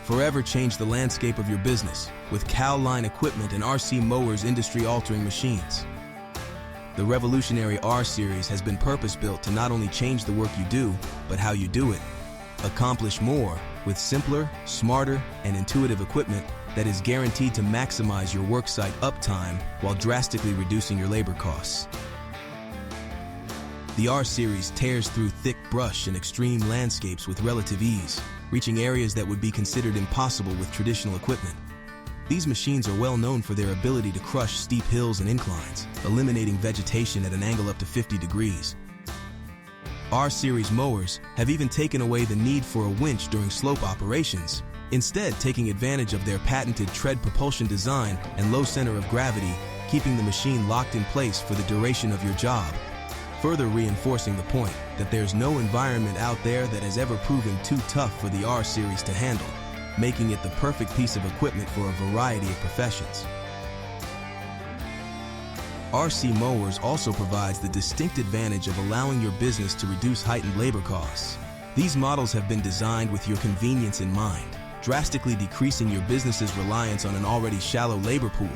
Forever change the landscape of your business with Cal-Line equipment and RC Mowers industry-altering machines. The revolutionary R-Series has been purpose-built to not only change the work you do, but how you do it. Accomplish more with simpler, smarter, and intuitive equipment that is guaranteed to maximize your worksite uptime while drastically reducing your labor costs. The R-Series tears through thick brush and extreme landscapes with relative ease, reaching areas that would be considered impossible with traditional equipment. These machines are well known for their ability to crush steep hills and inclines, eliminating vegetation at an angle up to 50 degrees. R-Series mowers have even taken away the need for a winch during slope operations, instead taking advantage of their patented tread propulsion design and low center of gravity, keeping the machine locked in place for the duration of your job, further reinforcing the point that there's no environment out there that has ever proven too tough for the R-Series to handle, making it the perfect piece of equipment for a variety of professions. RC Mowers also provides the distinct advantage of allowing your business to reduce heightened labor costs. These models have been designed with your convenience in mind, drastically decreasing your business's reliance on an already shallow labor pool.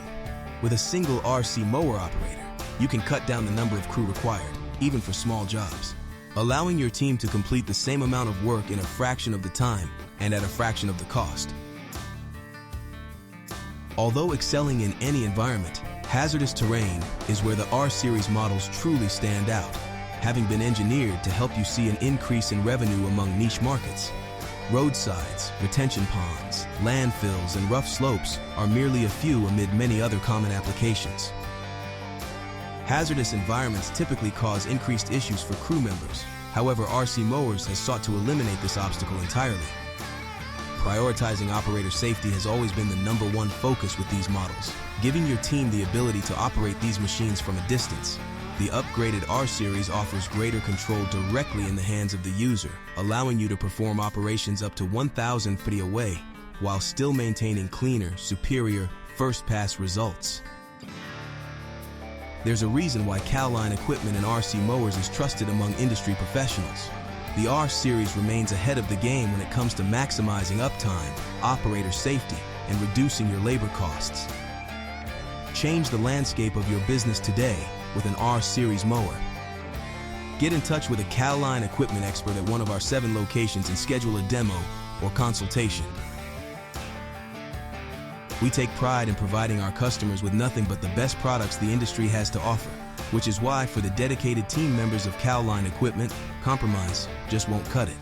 With a single RC mower operator, you can cut down the number of crew required, even for small jobs, allowing your team to complete the same amount of work in a fraction of the time and at a fraction of the cost. Although excelling in any environment, hazardous terrain is where the R-Series models truly stand out, having been engineered to help you see an increase in revenue among niche markets. Roadsides, retention ponds, landfills, and rough slopes are merely a few amid many other common applications. Hazardous environments typically cause increased issues for crew members. However, RC Mowers has sought to eliminate this obstacle entirely. Prioritizing operator safety has always been the #1 focus with these models, giving your team the ability to operate these machines from a distance. The upgraded R-Series offers greater control directly in the hands of the user, allowing you to perform operations up to 1,000 feet away, while still maintaining cleaner, superior, first-pass results. There's a reason why Cal-Line equipment and RC Mowers is trusted among industry professionals. The R-Series remains ahead of the game when it comes to maximizing uptime, operator safety, and reducing your labor costs. Change the landscape of your business today with an R-Series mower. Get in touch with a Cal-Line equipment expert at one of our 7 locations and schedule a demo or consultation. We take pride in providing our customers with nothing but the best products the industry has to offer, which is why for the dedicated team members of Cal-Line equipment, compromise just won't cut it.